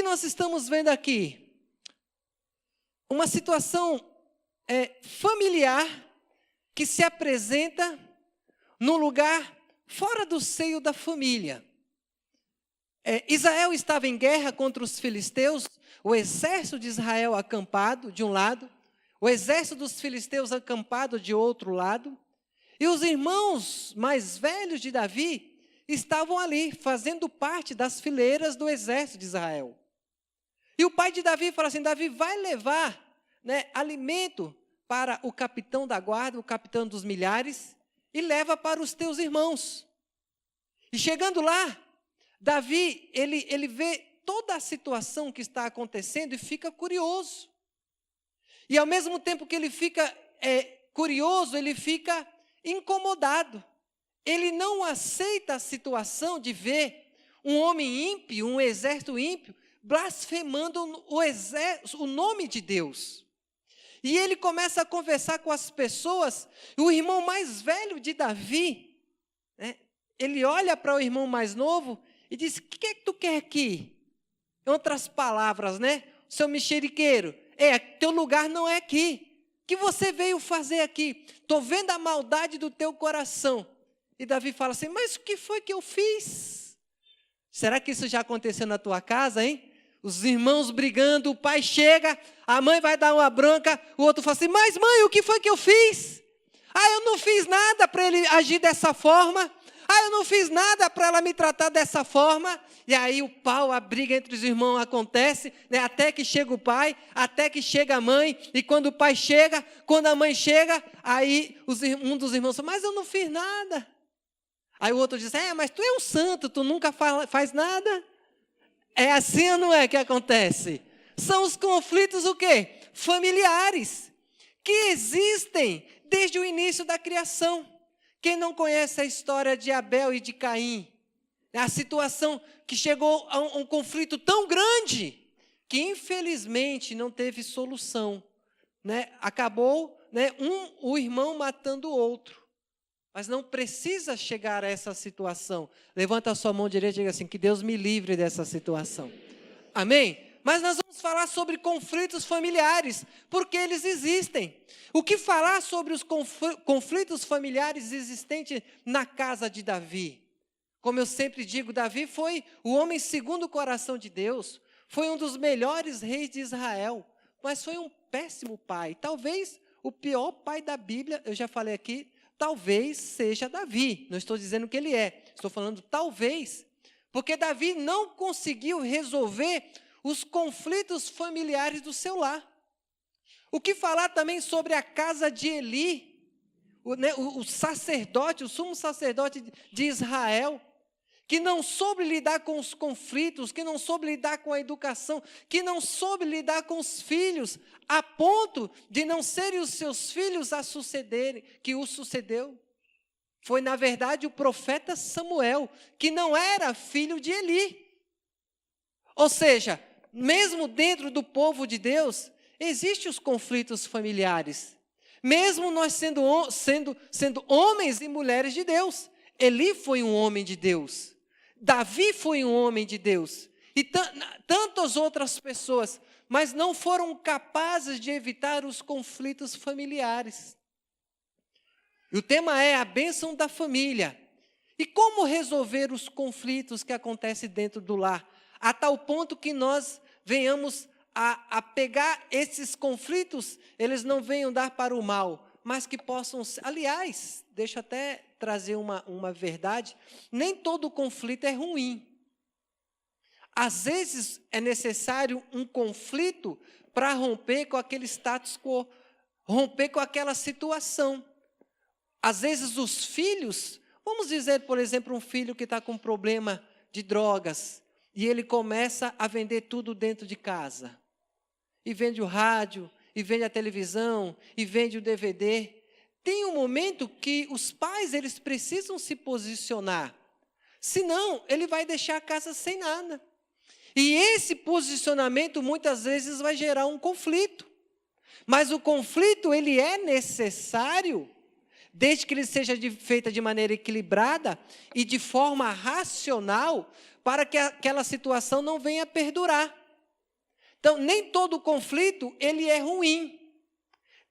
que nós estamos vendo aqui? Uma situação familiar que se apresenta num lugar fora do seio da família. Israel estava em guerra contra os filisteus, o exército de Israel acampado de um lado, o exército dos filisteus acampado de outro lado, e os irmãos mais velhos de Davi estavam ali, fazendo parte das fileiras do exército de Israel. E o pai de Davi fala assim: Davi, vai levar alimento para o capitão da guarda, o capitão dos milhares, e leva para os teus irmãos. E chegando lá, Davi, ele vê toda a situação que está acontecendo e fica curioso. E ao mesmo tempo que ele fica curioso, ele fica incomodado. Ele não aceita a situação de ver um homem ímpio, um exército ímpio, blasfemando o nome de Deus. E ele começa a conversar com as pessoas, e o irmão mais velho de Davi, ele olha para o irmão mais novo e diz: o que é que tu quer aqui? Em outras palavras, seu mexeriqueiro, teu lugar não é aqui. O que você veio fazer aqui? Estou vendo a maldade do teu coração. E Davi fala assim: mas o que foi que eu fiz? Será que isso já aconteceu na tua casa, hein? Os irmãos brigando, o pai chega, a mãe vai dar uma bronca, o outro fala assim: mas mãe, o que foi que eu fiz? Eu não fiz nada para ele agir dessa forma. Eu não fiz nada para ela me tratar dessa forma. E aí o pau, a briga entre os irmãos acontece, até que chega o pai, até que chega a mãe. E quando o pai chega, quando a mãe chega, aí um dos irmãos fala: mas eu não fiz nada. Aí o outro diz: mas tu é um santo, tu nunca faz nada. É assim ou não é que acontece? São os conflitos o quê? Familiares, que existem desde o início da criação. Quem não conhece a história de Abel e de Caim? A situação que chegou a um conflito tão grande, que infelizmente não teve solução. Acabou o irmão matando o outro. Mas não precisa chegar a essa situação. Levanta a sua mão direita e diga assim: que Deus me livre dessa situação. Amém? Mas nós vamos falar sobre conflitos familiares, porque eles existem. O que falar sobre os conflitos familiares existentes na casa de Davi? Como eu sempre digo, Davi foi o homem segundo o coração de Deus, foi um dos melhores reis de Israel, mas foi um péssimo pai. Talvez o pior pai da Bíblia, eu já falei aqui, talvez seja Davi. Não estou dizendo que ele é, estou falando talvez, porque Davi não conseguiu resolver os conflitos familiares do seu lar. O que falar também sobre a casa de Eli, o sacerdote, o sumo sacerdote de Israel, que não soube lidar com os conflitos, que não soube lidar com a educação, que não soube lidar com os filhos, a ponto de não serem os seus filhos a sucederem, que o sucedeu. Foi, na verdade, o profeta Samuel, que não era filho de Eli. Ou seja, mesmo dentro do povo de Deus, existem os conflitos familiares. Mesmo nós sendo homens e mulheres de Deus. Eli foi um homem de Deus. Davi foi um homem de Deus. E tantas outras pessoas, mas não foram capazes de evitar os conflitos familiares. E o tema é a bênção da família. E como resolver os conflitos que acontecem dentro do lar? A tal ponto que nós venhamos a pegar esses conflitos, eles não venham dar para o mal, mas que possam... Aliás, deixa eu até trazer uma verdade, nem todo conflito é ruim. Às vezes é necessário um conflito para romper com aquele status quo, romper com aquela situação. Às vezes os filhos, vamos dizer, por exemplo, um filho que está com problema de drogas, e ele começa a vender tudo dentro de casa. E vende o rádio, e vende a televisão, e vende o DVD. Tem um momento que os pais, eles precisam se posicionar. Senão, ele vai deixar a casa sem nada. E esse posicionamento, muitas vezes, vai gerar um conflito. Mas o conflito, ele é necessário, desde que ele seja feito de maneira equilibrada e de forma racional, para que aquela situação não venha a perdurar. Então, nem todo conflito, ele é ruim.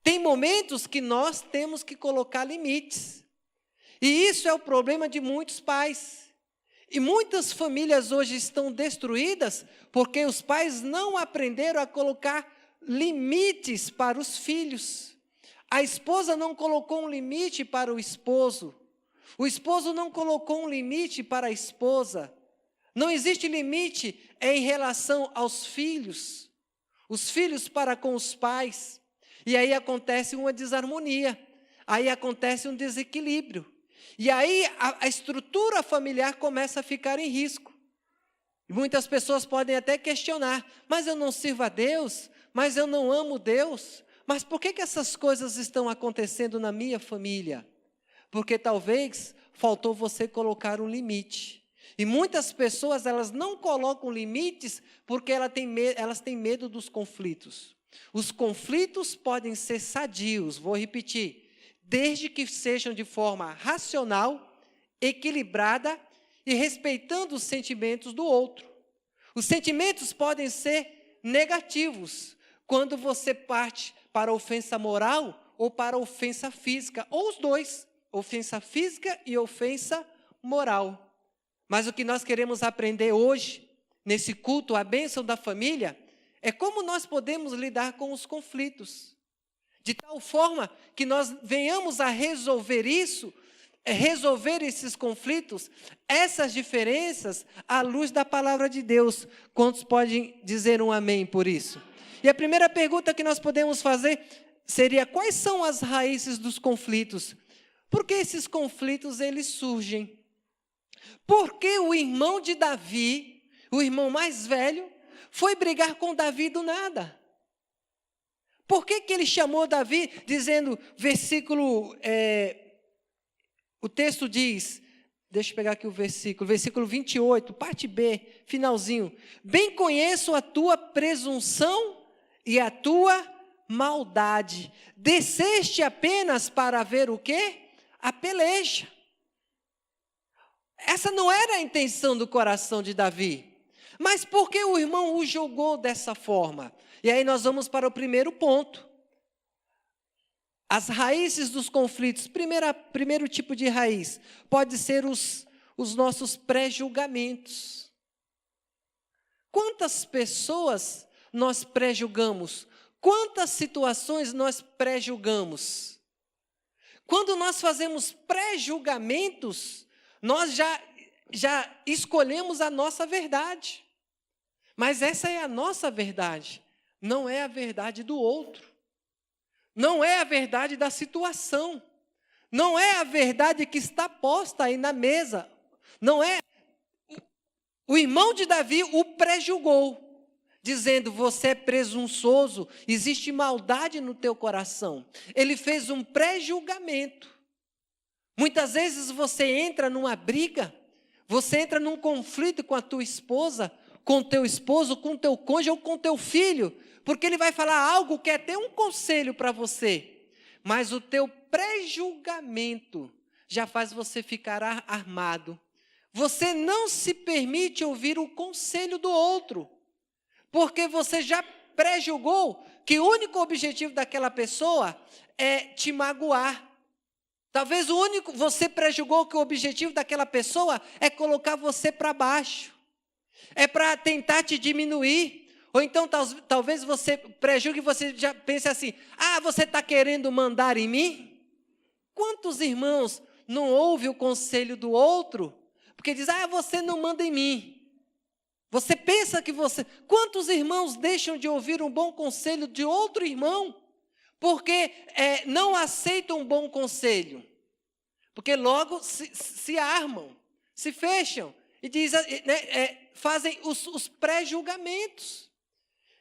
Tem momentos que nós temos que colocar limites. E isso é o problema de muitos pais. E muitas famílias hoje estão destruídas porque os pais não aprenderam a colocar limites para os filhos. A esposa não colocou um limite para o esposo não colocou um limite para a esposa. Não existe limite em relação aos filhos, os filhos para com os pais. E aí acontece uma desarmonia, aí acontece um desequilíbrio. E aí a estrutura familiar começa a ficar em risco. E muitas pessoas podem até questionar, mas eu não sirvo a Deus, mas eu não amo Deus, mas por que essas coisas estão acontecendo na minha família? Porque talvez faltou você colocar um limite. E muitas pessoas, elas não colocam limites porque elas têm medo dos conflitos. Os conflitos podem ser sadios, vou repetir, desde que sejam de forma racional, equilibrada e respeitando os sentimentos do outro. Os sentimentos podem ser negativos, quando você parte para a ofensa moral ou para a ofensa física, ou os dois, ofensa física e ofensa moral. Mas o que nós queremos aprender hoje, nesse culto, a bênção da família, é como nós podemos lidar com os conflitos, de tal forma que nós venhamos a resolver isso, resolver esses conflitos, essas diferenças, à luz da palavra de Deus. Quantos podem dizer um amém por isso? E a primeira pergunta que nós podemos fazer seria: quais são as raízes dos conflitos? Por que esses conflitos eles surgem? Por que o irmão de Davi, o irmão mais velho, foi brigar com Davi do nada? Por que ele chamou Davi, dizendo, o texto diz, deixa eu pegar aqui o versículo 28, parte B, finalzinho. Bem conheço a tua presunção e a tua maldade. Desceste apenas para ver o quê? A peleja. Essa não era a intenção do coração de Davi. Mas por que o irmão o jogou dessa forma? E aí nós vamos para o primeiro ponto. As raízes dos conflitos. Primeiro tipo de raiz pode ser os nossos pré-julgamentos. Quantas pessoas nós pré-julgamos? Quantas situações nós pré-julgamos? Quando nós fazemos pré-julgamentos, nós já escolhemos a nossa verdade. Mas essa é a nossa verdade, não é a verdade do outro. Não é a verdade da situação. Não é a verdade que está posta aí na mesa. Não é. O irmão de Davi o pré-julgou, dizendo: você é presunçoso, existe maldade no teu coração. Ele fez um pré-julgamento. Muitas vezes você entra numa briga, você entra num conflito com a tua esposa, com o teu esposo, com o teu cônjuge ou com o teu filho, porque ele vai falar algo que é até um conselho para você, mas o teu pré-julgamento já faz você ficar armado. Você não se permite ouvir o conselho do outro, porque você já pré-julgou que o único objetivo daquela pessoa é te magoar. Talvez você pré-julgou que o objetivo daquela pessoa é colocar você para baixo, é para tentar te diminuir. Ou então talvez você pré-julgue e você já pense assim: você está querendo mandar em mim? Quantos irmãos não ouvem o conselho do outro, porque diz: você não manda em mim. Você pensa que você... Quantos irmãos deixam de ouvir um bom conselho de outro irmão, porque não aceitam um bom conselho? Porque logo se armam, se fecham e fazem os pré-julgamentos.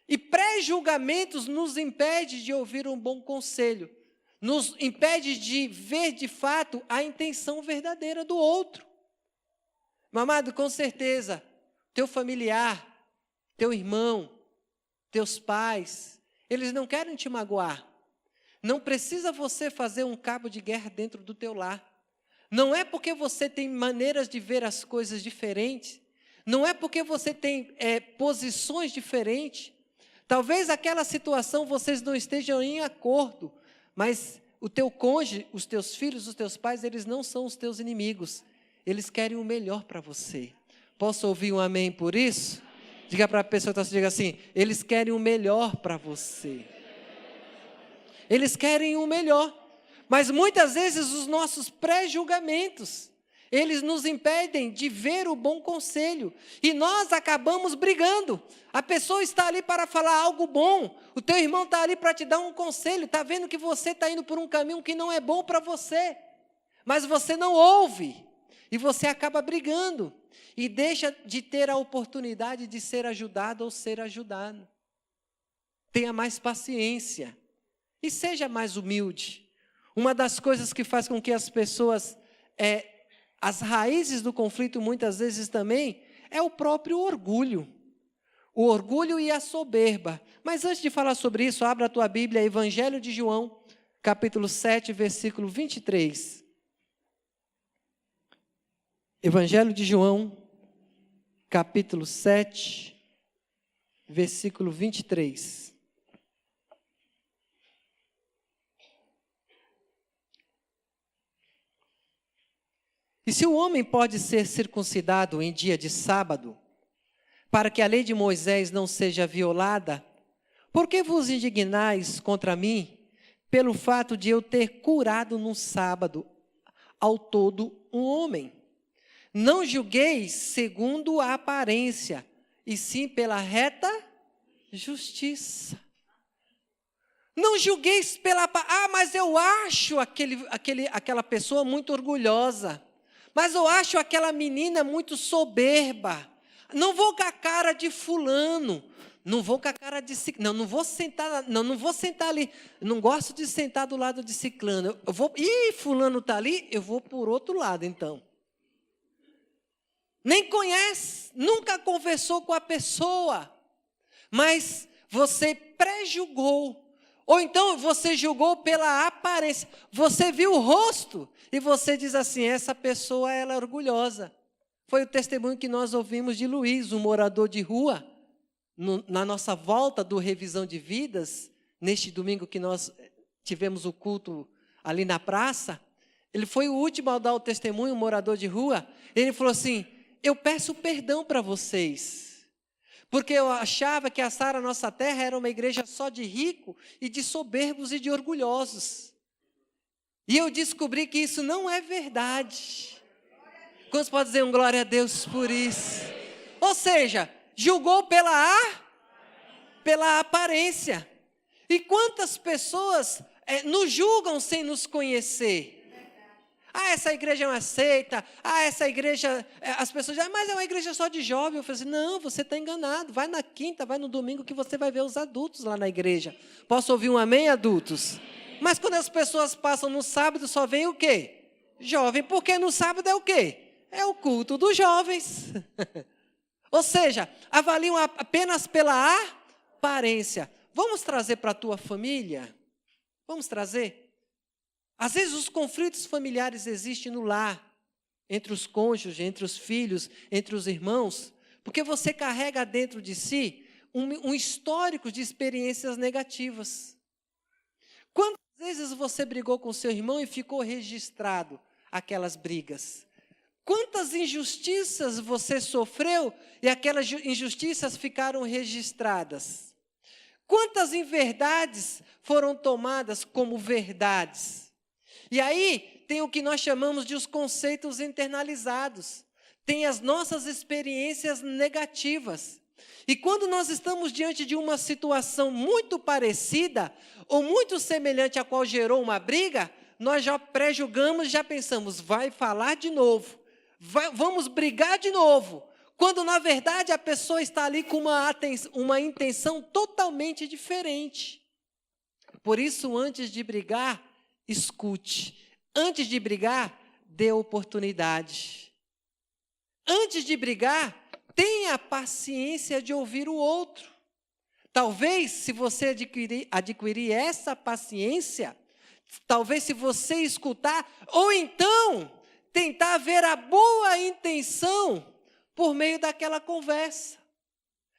E pré-julgamentos nos impede de ouvir um bom conselho, nos impede de ver de fato a intenção verdadeira do outro. Meu amado, com certeza, teu familiar, teu irmão, teus pais, eles não querem te magoar. Não precisa você fazer um cabo de guerra dentro do teu lar. Não é porque você tem maneiras de ver as coisas diferentes, não é porque você tem posições diferentes. Talvez aquela situação vocês não estejam em acordo, mas o teu cônjuge, os teus filhos, os teus pais, eles não são os teus inimigos. Eles querem o melhor para você. Posso ouvir um amém por isso? Diga para a pessoa que está, diga assim, eles querem o melhor para você. Eles querem o melhor. Mas muitas vezes os nossos pré-julgamentos, eles nos impedem de ver o bom conselho. E nós acabamos brigando. A pessoa está ali para falar algo bom. O teu irmão está ali para te dar um conselho. Está vendo que você está indo por um caminho que não é bom para você. Mas você não ouve. E você acaba brigando. E deixa de ter a oportunidade de ser ajudado ou ser ajudado. Tenha mais paciência. E seja mais humilde. Uma das coisas que faz com que as pessoas, as raízes do conflito muitas vezes também, é o próprio orgulho. O orgulho e a soberba. Mas antes de falar sobre isso, abra a tua Bíblia, Evangelho de João, capítulo 7, versículo 23. Evangelho de João, capítulo 7, versículo 23. E se o homem pode ser circuncidado em dia de sábado, para que a lei de Moisés não seja violada, por que vos indignais contra mim, pelo fato de eu ter curado no sábado ao todo um homem? Não julgueis segundo a aparência, e sim pela reta justiça. Não julgueis pela... mas eu acho aquela pessoa muito orgulhosa. Mas eu acho aquela menina muito soberba. Não vou com a cara de fulano. Não vou com a cara de ciclano. Não vou sentar ali. Não gosto de sentar do lado de ciclano. Fulano está ali, eu vou por outro lado então. Nem conhece, nunca conversou com a pessoa. Mas você pré-julgou. Ou então você julgou pela aparência. Você viu o rosto e você diz assim, essa pessoa ela é orgulhosa. Foi o testemunho que nós ouvimos de Luiz, um morador de rua, na nossa volta do Revisão de Vidas, neste domingo que nós tivemos o culto ali na praça. Ele foi o último a dar o testemunho, um morador de rua. Ele falou assim, eu peço perdão para vocês. Porque eu achava que a Sara Nossa Terra era uma igreja só de rico e de soberbos e de orgulhosos. E eu descobri que isso não é verdade. Quantos podem dizer um glória a Deus por isso? Ou seja, julgou pela aparência. E quantas pessoas nos julgam sem nos conhecer? Essa igreja é uma seita. Essa igreja... As pessoas dizem, mas é uma igreja só de jovem. Eu falei assim, não, você está enganado. Vai na quinta, vai no domingo que você vai ver os adultos lá na igreja. Posso ouvir um amém, adultos? Mas quando as pessoas passam no sábado, só vem o quê? Jovem, porque no sábado é o quê? É o culto dos jovens. Ou seja, avaliam apenas pela aparência. Vamos trazer para a tua família? Vamos trazer? Às vezes os conflitos familiares existem no lar, entre os cônjuges, entre os filhos, entre os irmãos, porque você carrega dentro de si um histórico de experiências negativas. Quantas vezes você brigou com seu irmão e ficou registrado aquelas brigas? Quantas injustiças você sofreu e aquelas injustiças ficaram registradas? Quantas inverdades foram tomadas como verdades? E aí tem o que nós chamamos de os conceitos internalizados. Tem as nossas experiências negativas. E quando nós estamos diante de uma situação muito parecida ou muito semelhante à qual gerou uma briga, nós já pré-julgamos, já pensamos, vai falar de novo, vamos brigar de novo. Quando na verdade a pessoa está ali com uma intenção totalmente diferente. Por isso, antes de brigar, escute. Antes de brigar, dê oportunidade. Antes de brigar, tenha a paciência de ouvir o outro. Talvez, se você adquirir essa paciência, talvez se você escutar, ou então tentar ver a boa intenção por meio daquela conversa.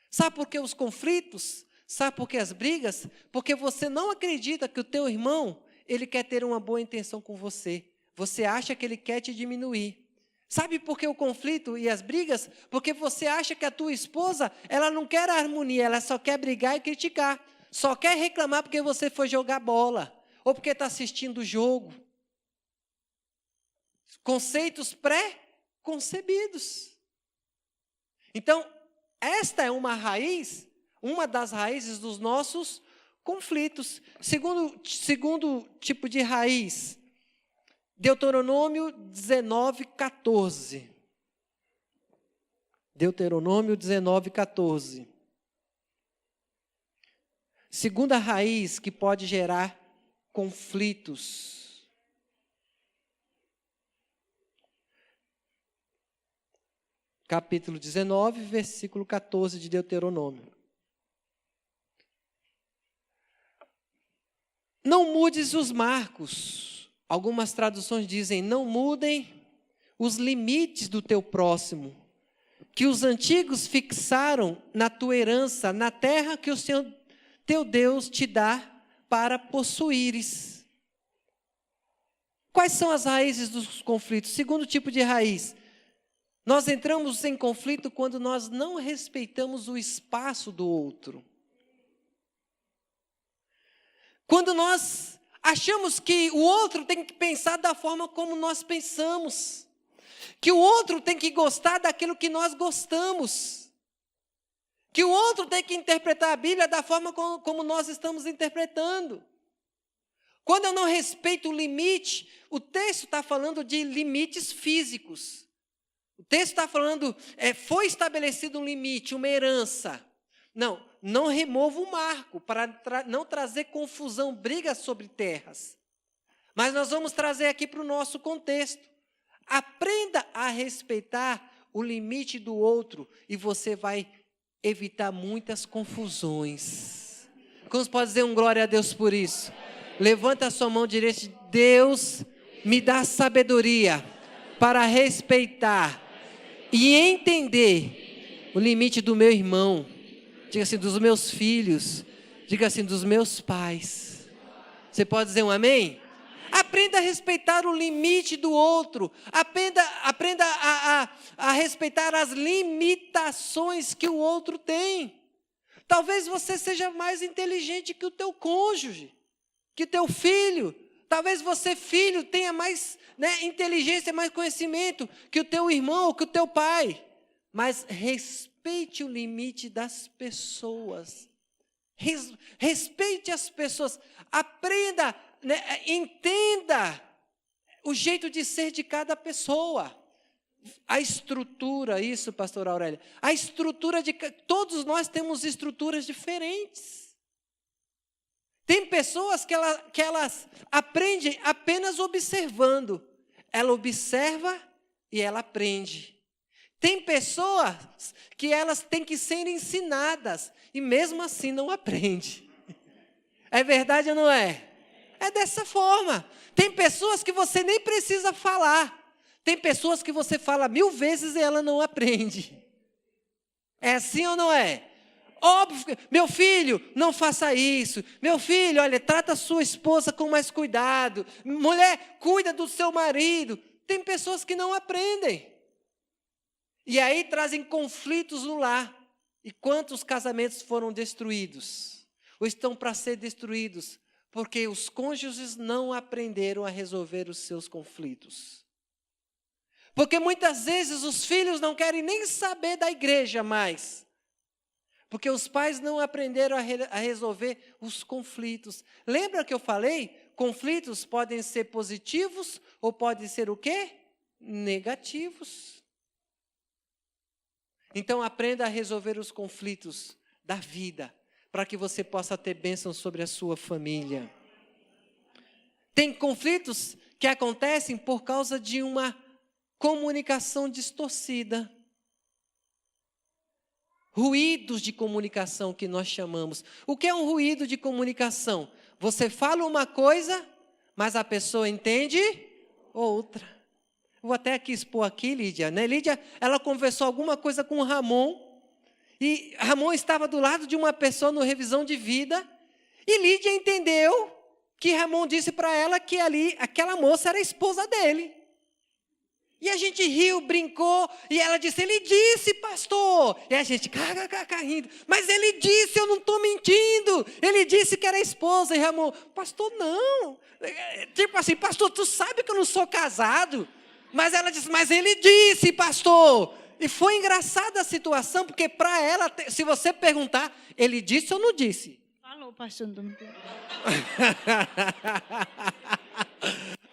Sabe por que os conflitos Sabe por que as brigas? Porque você não acredita que o teu irmão, ele quer ter uma boa intenção com você. Você acha que ele quer te diminuir. Sabe por que o conflito e as brigas? Porque você acha que a tua esposa, ela não quer a harmonia, ela só quer brigar e criticar. Só quer reclamar porque você foi jogar bola, ou porque está assistindo o jogo. Conceitos pré-concebidos. Então, esta é uma das raízes dos nossos conflitos. Segundo tipo de raiz, Deuteronômio 19:14. Deuteronômio 19:14. Segunda raiz que pode gerar conflitos. Capítulo 19, versículo 14 de Deuteronômio. Não mudes os marcos. Algumas traduções dizem, não mudem os limites do teu próximo, que os antigos fixaram na tua herança, na terra que o Senhor teu Deus te dá para possuíres. Quais são as raízes dos conflitos? Segundo tipo de raiz, nós entramos em conflito quando nós não respeitamos o espaço do outro. Quando nós achamos que o outro tem que pensar da forma como nós pensamos, que o outro tem que gostar daquilo que nós gostamos, que o outro tem que interpretar a Bíblia da forma como nós estamos interpretando. Quando eu não respeito o limite, o texto está falando de limites físicos. O texto está falando, foi estabelecido um limite, uma herança. Não remova o marco para não trazer confusão, briga sobre terras. Mas nós vamos trazer aqui para o nosso contexto. Aprenda a respeitar o limite do outro e você vai evitar muitas confusões. Como pode dizer um glória a Deus por isso? Levanta a sua mão direita. Deus, me dá sabedoria para respeitar e entender o limite do meu irmão. Diga assim, dos meus filhos. Diga assim, dos meus pais. Você pode dizer um amém? Aprenda a respeitar o limite do outro. Aprenda a respeitar as limitações que o outro tem. Talvez você seja mais inteligente que o teu cônjuge, que o teu filho. Talvez você, filho, tenha mais inteligência, mais conhecimento que o teu irmão ou que o teu pai. Mas respeite o limite das pessoas. Respeite as pessoas. Aprenda, entenda o jeito de ser de cada pessoa. A estrutura, isso, pastor Aurélio. A estrutura de... Todos nós temos estruturas diferentes. Tem pessoas que elas aprendem apenas observando. Ela observa e ela aprende. Tem pessoas que elas têm que ser ensinadas e mesmo assim não aprende. É verdade ou não é? É dessa forma. Tem pessoas que você nem precisa falar. Tem pessoas que você fala 1000 vezes e ela não aprende. É assim ou não é? Óbvio, meu filho, não faça isso. Meu filho, olha, trata a sua esposa com mais cuidado. Mulher, cuida do seu marido. Tem pessoas que não aprendem. E aí trazem conflitos no lar. E quantos casamentos foram destruídos? Ou estão para ser destruídos? Porque os cônjuges não aprenderam a resolver os seus conflitos. Porque muitas vezes os filhos não querem nem saber da igreja mais. Porque os pais não aprenderam a resolver os conflitos. Lembra que eu falei? Conflitos podem ser positivos ou podem ser o quê? Negativos. Então aprenda a resolver os conflitos da vida, para que você possa ter bênção sobre a sua família. Tem conflitos que acontecem por causa de uma comunicação distorcida. Ruídos de comunicação que nós chamamos. O que é um ruído de comunicação? Você fala uma coisa, mas a pessoa entende outra. Vou até aqui expor aqui, Lídia. Lídia, ela conversou alguma coisa com o Ramon, E Ramon estava do lado de uma pessoa no revisão de vida. E Lídia entendeu que Ramon disse para ela que ali aquela moça era a esposa dele. E a gente riu, brincou, e ela disse, ele disse, pastor. E a gente, rindo, mas ele disse, eu não estou mentindo. Ele disse que era a esposa. E Ramon, pastor, não. Tipo assim, pastor, tu sabe que eu não sou casado. Mas ela disse, mas ele disse, pastor. E foi engraçada a situação, porque para ela, se você perguntar, ele disse ou não disse? Falou, pastor, não me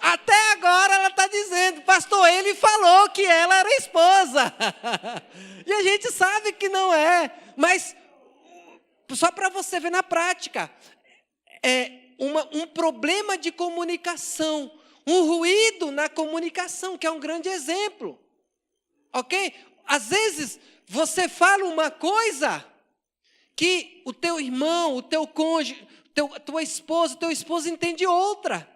Até agora ela está dizendo, pastor, ele falou que ela era esposa. E a gente sabe que não é. Mas, só para você ver na prática, é um problema de comunicação, um ruído na comunicação, que é um grande exemplo. Ok? Às vezes, você fala uma coisa que o teu irmão, o teu cônjuge, tua esposa, teu esposo entende outra.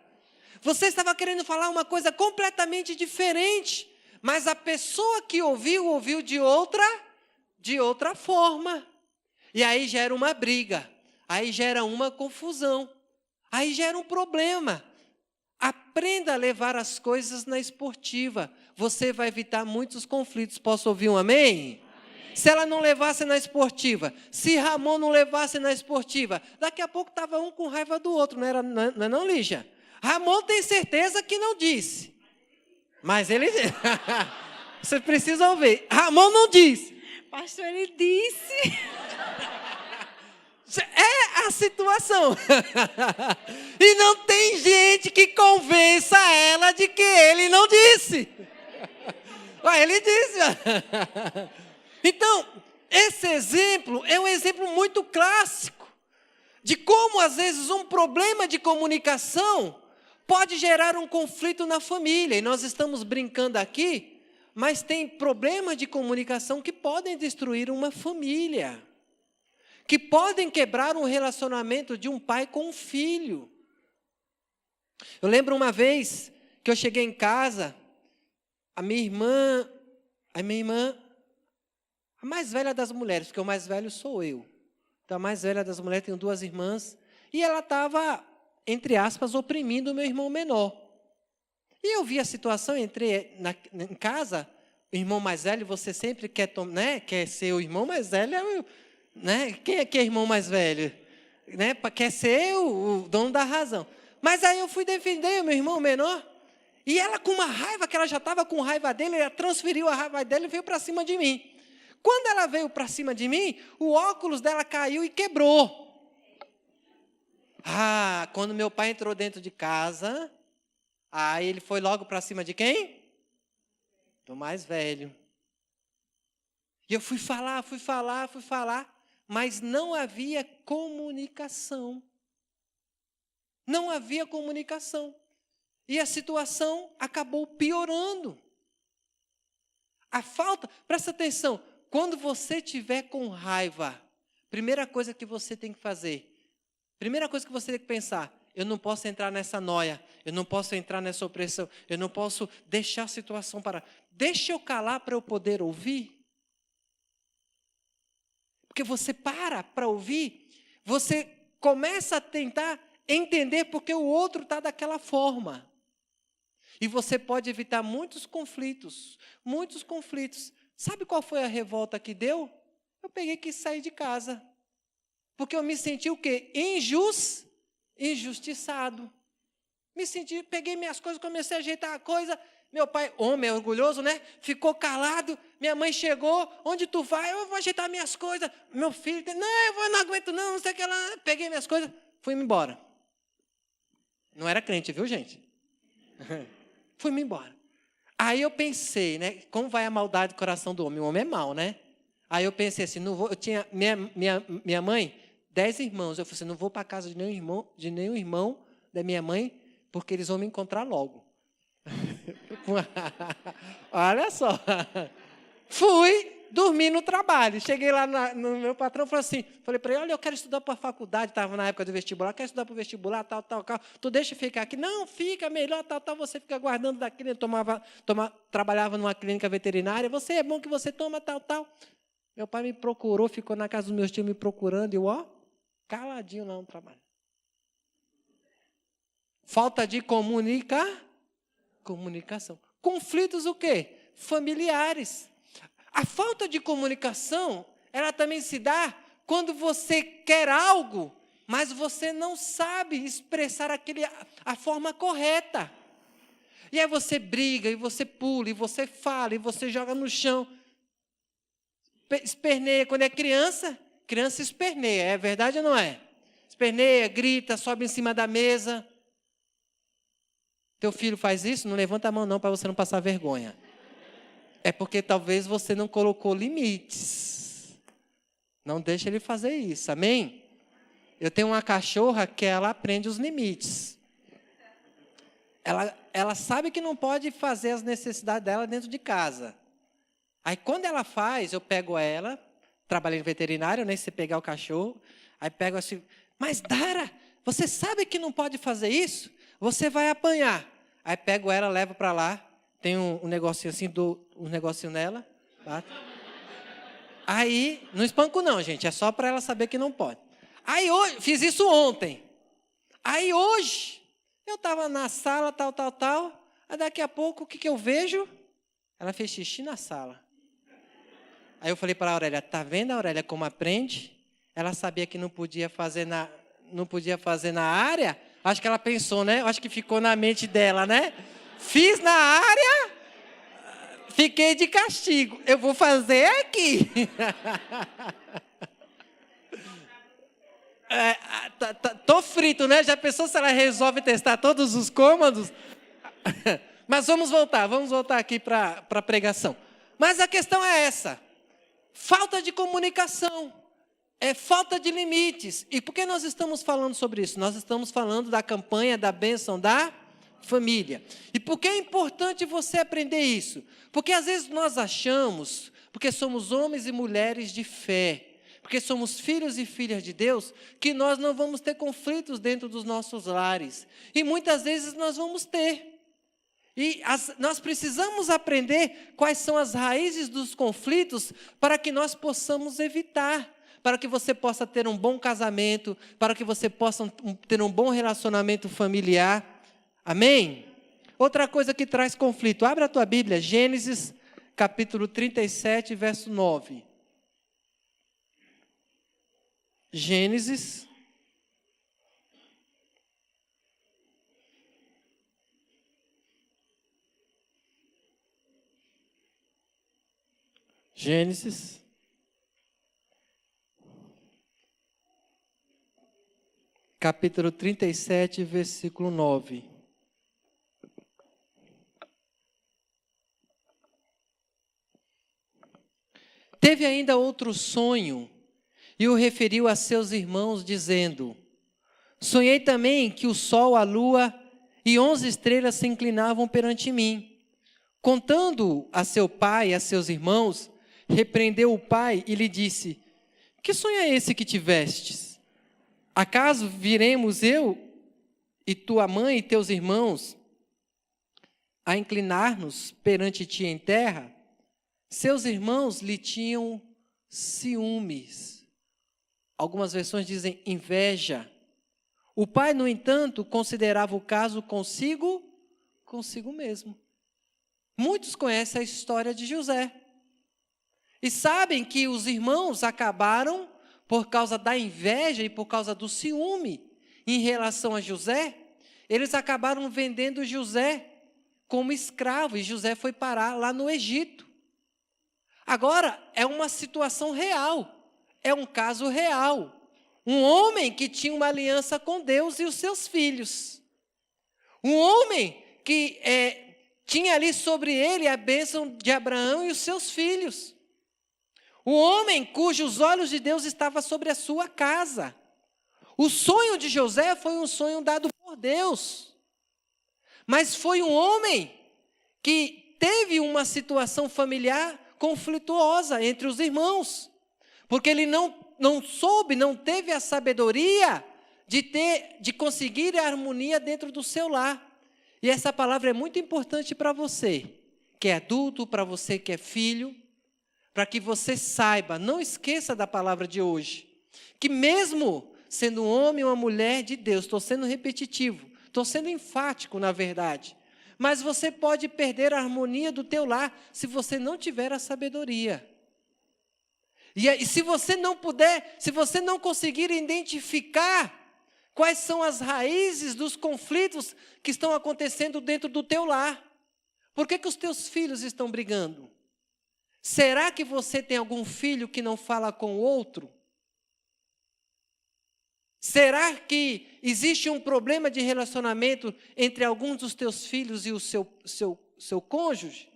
Você estava querendo falar uma coisa completamente diferente, mas a pessoa que ouviu de outra forma. E aí gera uma briga, aí gera uma confusão, aí gera um problema. Aprenda a levar as coisas na esportiva. Você vai evitar muitos conflitos. Posso ouvir um amém? Se ela não levasse na esportiva, se Ramon não levasse na esportiva, daqui a pouco estava um com raiva do outro, não, Lígia? Ramon tem certeza que não disse. Mas ele... Você precisa ouvir. Ramon não disse. Pastor, ele disse. É a situação. E não tem gente que convença ela de que ele não disse. Ele disse. Então, esse exemplo é um exemplo muito clássico de como, às vezes, um problema de comunicação pode gerar um conflito na família. E nós estamos brincando aqui, mas tem problemas de comunicação que podem destruir uma família, que podem quebrar um relacionamento de um pai com um filho. Eu lembro uma vez que eu cheguei em casa, a minha irmã, a mais velha das mulheres, porque o mais velho sou eu. Então, a mais velha das mulheres, tenho 2 irmãs, e ela estava, entre aspas, oprimindo o meu irmão menor. E eu vi a situação em casa, o irmão mais velho, você sempre quer ser o irmão mais velho, quem é que é irmão mais velho? Quer ser o dono da razão. Mas aí eu fui defender o meu irmão menor, e ela com uma raiva, que ela já estava com raiva dele, ela transferiu a raiva dele e veio para cima de mim. Quando ela veio para cima de mim, o óculos dela caiu e quebrou. Quando meu pai entrou dentro de casa, aí ele foi logo para cima de quem? Do mais velho. E eu fui falar, mas não havia comunicação. Não havia comunicação. E a situação acabou piorando. Presta atenção, quando você estiver com raiva, primeira coisa que você tem que fazer, primeira coisa que você tem que pensar, eu não posso entrar nessa noia, eu não posso entrar nessa opressão, eu não posso deixar a situação parar. Deixa eu calar para eu poder ouvir. Porque você para ouvir, você começa a tentar entender porque o outro está daquela forma. E você pode evitar muitos conflitos, muitos conflitos. Sabe qual foi a revolta que deu? Eu peguei que sair de casa. Porque eu me senti o quê? Injustiçado. Peguei minhas coisas, comecei a ajeitar a coisa. Meu pai, homem orgulhoso, né? Ficou calado. Minha mãe chegou. Onde tu vai? Eu vou ajeitar minhas coisas. Meu filho, não aguento não sei o que lá. Peguei minhas coisas, fui-me embora. Não era crente, viu, gente? Fui-me embora. Aí eu pensei, né? Como vai a maldade do coração do homem? O homem é mau, né? Aí eu pensei assim, não vou, eu tinha minha mãe, 10 irmãos. Eu falei assim, não vou para a casa de nenhum irmão da minha mãe, porque eles vão me encontrar logo. Olha só. Fui dormir no trabalho. Cheguei lá no meu patrão, falei para ele, olha, eu quero estudar para a faculdade, estava na época do vestibular, quero estudar para o vestibular, tal, tu deixa eu ficar aqui? Não, fica melhor, tal, você fica guardando da clínica, trabalhava numa clínica veterinária, você é bom que você toma, tal. Meu pai me procurou, ficou na casa dos meus tios me procurando, e eu, caladinho lá no trabalho. Falta de comunicação. Conflitos o quê? Familiares. A falta de comunicação, ela também se dá quando você quer algo, mas você não sabe expressar a forma correta. E aí você briga, e você pula, e você fala, e você joga no chão. Esperneia. Quando é criança esperneia. É verdade ou não é? Esperneia, grita, sobe em cima da mesa. Teu filho faz isso? Não levanta a mão não, para você não passar vergonha. É porque talvez você não colocou limites. Não deixa ele fazer isso, amém? Eu tenho uma cachorra que ela aprende os limites. Ela sabe que não pode fazer as necessidades dela dentro de casa. Aí quando ela faz, eu pego ela, trabalhei no veterinário, nem sei pegar o cachorro, aí pego assim, mas Dara, você sabe que não pode fazer isso? Você vai apanhar. Aí pego ela, levo para lá, tem um negocinho assim, dou um negocinho nela, bato. Aí, não espanco não, gente, é só para ela saber que não pode. Aí hoje, fiz isso ontem. Aí hoje, eu estava na sala, tal. Aí daqui a pouco, o que eu vejo? Ela fez xixi na sala. Aí eu falei para a Aurélia, tá vendo, Aurélia, como aprende? Ela sabia que não podia fazer na área. Acho que ela pensou, né? Acho que ficou na mente dela, né? Fiz na área, fiquei de castigo. Eu vou fazer aqui. Tô frito, né? Já pensou se ela resolve testar todos os cômodos? Mas vamos voltar aqui para a pregação. Mas a questão é essa. Falta de comunicação. É falta de limites. E por que nós estamos falando sobre isso? Nós estamos falando da campanha da bênção da família. E por que é importante você aprender isso? Porque às vezes nós achamos, porque somos homens e mulheres de fé, porque somos filhos e filhas de Deus, que nós não vamos ter conflitos dentro dos nossos lares. E muitas vezes nós vamos ter. E nós precisamos aprender quais são as raízes dos conflitos para que nós possamos evitar, para que você possa ter um bom casamento, para que você possa ter um bom relacionamento familiar. Amém? Outra coisa que traz conflito, abre a tua Bíblia, Gênesis capítulo 37, verso 9. Gênesis capítulo 37, versículo 9. Teve ainda outro sonho, e o referiu a seus irmãos, dizendo: sonhei também que o sol, a lua e 11 estrelas se inclinavam perante mim. Contando a seu pai e a seus irmãos, repreendeu o pai e lhe disse: que sonho é esse que tivestes? Acaso viremos eu e tua mãe e teus irmãos a inclinar-nos perante ti em terra? Seus irmãos lhe tinham ciúmes. Algumas versões dizem inveja. O pai, no entanto, considerava o caso consigo mesmo. Muitos conhecem a história de José. E sabem que os irmãos acabaram, por causa da inveja e por causa do ciúme em relação a José, eles acabaram vendendo José como escravo, e José foi parar lá no Egito. Agora, é uma situação real, é um caso real. Um homem que tinha uma aliança com Deus e os seus filhos. Um homem que tinha ali sobre ele a bênção de Abraão e os seus filhos. Um homem cujos olhos de Deus estavam sobre a sua casa. O sonho de José foi um sonho dado por Deus. Mas foi um homem que teve uma situação familiar conflituosa entre os irmãos. Porque ele não teve a sabedoria de conseguir a harmonia dentro do seu lar. E essa palavra é muito importante para você, que é adulto, para você que é filho, para que você saiba, não esqueça da palavra de hoje, que mesmo sendo um homem ou uma mulher de Deus, estou sendo repetitivo, estou sendo enfático na verdade, mas você pode perder a harmonia do teu lar se você não tiver a sabedoria. E se você não puder, se você não conseguir identificar quais são as raízes dos conflitos que estão acontecendo dentro do teu lar, por que os teus filhos estão brigando? Será que você tem algum filho que não fala com o outro? Será que existe um problema de relacionamento entre alguns dos teus filhos e o seu cônjuge?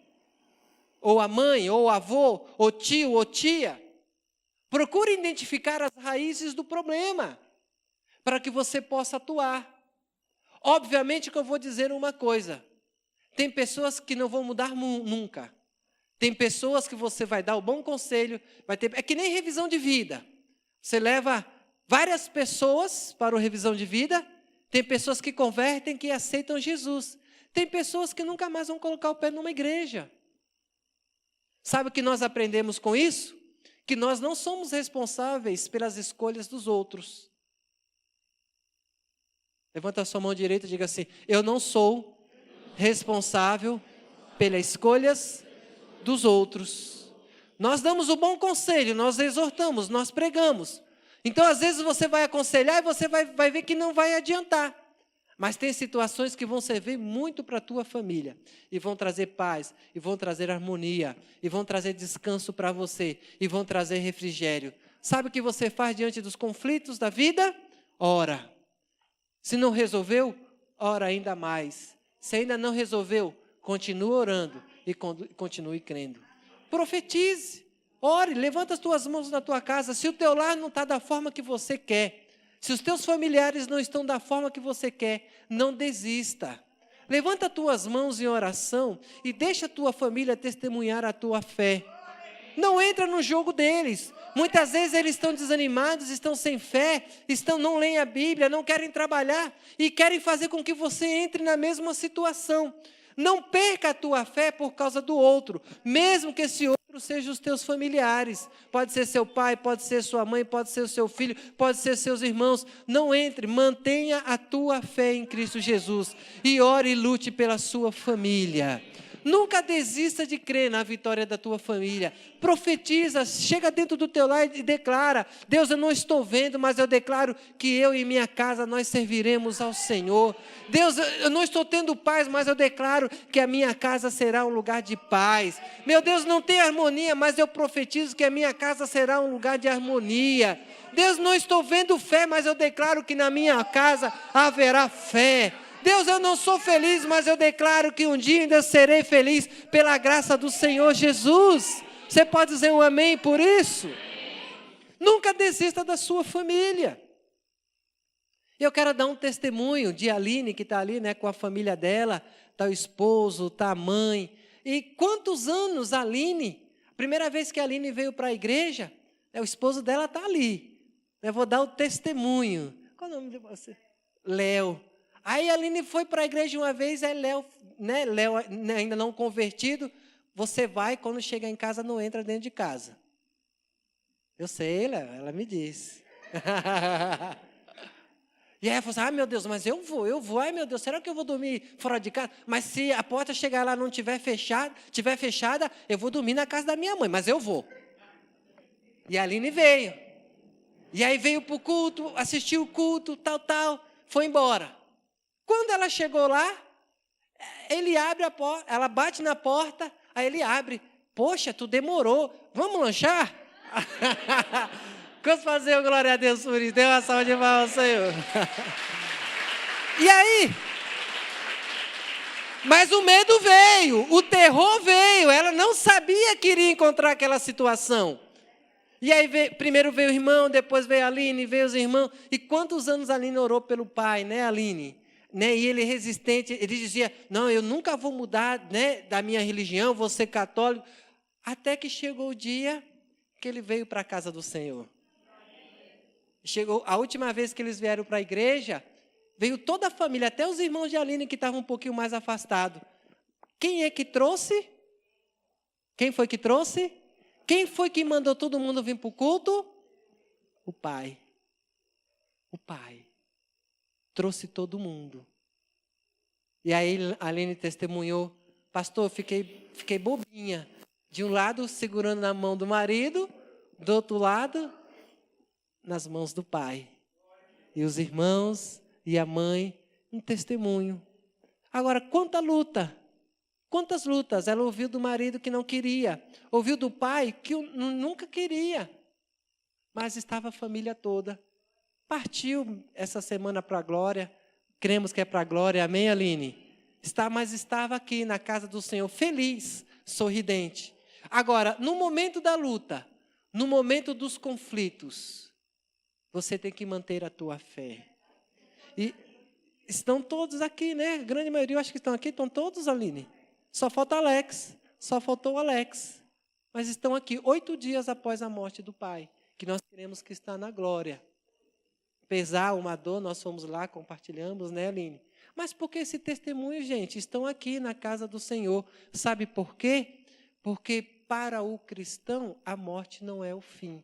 Ou a mãe, ou o avô, ou tio, ou tia? Procure identificar as raízes do problema, para que você possa atuar. Obviamente que eu vou dizer uma coisa, tem pessoas que não vão mudar nunca. Tem pessoas que você vai dar o bom conselho, é que nem revisão de vida. Você leva várias pessoas para a revisão de vida, tem pessoas que convertem, que aceitam Jesus. Tem pessoas que nunca mais vão colocar o pé numa igreja. Sabe o que nós aprendemos com isso? Que nós não somos responsáveis pelas escolhas dos outros. Levanta a sua mão direita e diga assim: eu não sou responsável pelas escolhas dos outros. Nós damos o bom conselho, nós exortamos, nós pregamos. Então, às vezes, você vai aconselhar e você vai ver que não vai adiantar. Mas tem situações que vão servir muito para a tua família. E vão trazer paz, e vão trazer harmonia, e vão trazer descanso para você, e vão trazer refrigério. Sabe o que você faz diante dos conflitos da vida? Ora. Se não resolveu, ora ainda mais. Se ainda não resolveu, continue orando e continue crendo. Profetize, ore, levanta as tuas mãos na tua casa. Se o teu lar não está da forma que você quer, se os teus familiares não estão da forma que você quer, não desista. Levanta as tuas mãos em oração e deixa a tua família testemunhar a tua fé. Não entra no jogo deles. Muitas vezes eles estão desanimados, estão sem fé, não leem a Bíblia, não querem trabalhar e querem fazer com que você entre na mesma situação. Não perca a tua fé por causa do outro, mesmo que esse outro seja os teus familiares. Pode ser seu pai, pode ser sua mãe, pode ser o seu filho, pode ser seus irmãos. Não entre, mantenha a tua fé em Cristo Jesus e ore e lute pela sua família. Nunca desista de crer na vitória da tua família. Profetiza, chega dentro do teu lar e declara: Deus, eu não estou vendo, mas eu declaro que eu e minha casa nós serviremos ao Senhor. Deus, eu não estou tendo paz, mas eu declaro que a minha casa será um lugar de paz. Meu Deus, não tem harmonia, mas eu profetizo que a minha casa será um lugar de harmonia. Deus, não estou vendo fé, mas eu declaro que na minha casa haverá fé. Deus, eu não sou feliz, mas eu declaro que um dia ainda serei feliz pela graça do Senhor Jesus. Você pode dizer um amém por isso? Nunca desista da sua família. Eu quero dar um testemunho de Aline, que está ali, né, com a família dela, está o esposo, está a mãe. E quantos anos a Aline, a primeira vez que a Aline veio para a igreja, o esposo dela está ali. Eu vou dar o testemunho. Qual é o nome de você? Léo. Aí a Aline foi para a igreja uma vez, aí Léo ainda não convertido, você vai, quando chegar em casa, não entra dentro de casa. Eu sei, Léo, ela me disse. E aí ela falou assim: meu Deus, mas eu vou, ai meu Deus, será que eu vou dormir fora de casa? Mas se a porta chegar lá e não tiver fechada, eu vou dormir na casa da minha mãe, mas eu vou. E a Aline veio. E aí veio para o culto, assistiu o culto, tal, foi embora. Quando ela chegou lá, ele abre a porta, ela bate na porta, aí ele abre. Poxa, tu demorou, vamos lanchar? Quantos fazer glória a Deus por isso? Dê uma salva de palmas ao Senhor. E aí? Mas o medo veio, o terror veio, ela não sabia que iria encontrar aquela situação. E aí primeiro veio o irmão, depois veio a Aline, veio os irmãos. E quantos anos a Aline orou pelo pai, né, Aline? Né, e ele resistente, ele dizia: não, eu nunca vou mudar, né, da minha religião, vou ser católico. Até que chegou o dia que ele veio para a casa do Senhor. Chegou a última vez que eles vieram para a igreja, veio toda a família, até os irmãos de Aline que estavam um pouquinho mais afastados. Quem é que trouxe? Quem foi que trouxe? Quem foi que mandou todo mundo vir para o culto? O Pai. O Pai. Trouxe todo mundo. E aí a Aline testemunhou, pastor, fiquei bobinha. De um lado, segurando na mão do marido, do outro lado, nas mãos do pai. E os irmãos e a mãe, um testemunho. Agora, quanta luta, quantas lutas. Ela ouviu do marido que não queria, ouviu do pai que nunca queria. Mas estava a família toda. Partiu essa semana para a glória. Cremos que é para a glória, amém, Aline? Mas estava aqui na casa do Senhor, feliz, sorridente. Agora, no momento da luta, no momento dos conflitos, você tem que manter a tua fé. E estão todos aqui, né? A grande maioria, eu acho que estão aqui, estão todos, Aline. Só falta Alex, só faltou o Alex. Mas estão aqui 8 dias após a morte do pai, que nós queremos que está na glória. Pesar uma dor, nós fomos lá, compartilhamos, né, Aline? Mas por que esse testemunho, gente? Estão aqui na casa do Senhor. Sabe por quê? Porque para o cristão, a morte não é o fim.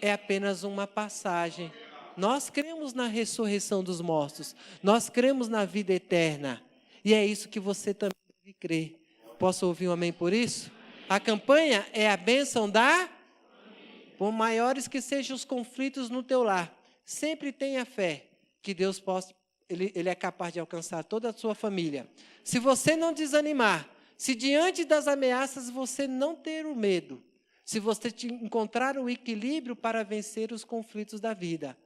É apenas uma passagem. Nós cremos na ressurreição dos mortos. Nós cremos na vida eterna. E é isso que você também deve crer. Posso ouvir um amém por isso? A campanha é a bênção da... Por maiores que sejam os conflitos no teu lar, sempre tenha fé que Deus possa, Ele é capaz de alcançar toda a sua família. Se você não desanimar, se diante das ameaças você não ter o medo, se você encontrar o equilíbrio para vencer os conflitos da vida,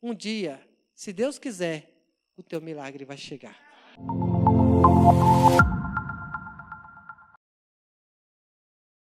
um dia, se Deus quiser, o teu milagre vai chegar.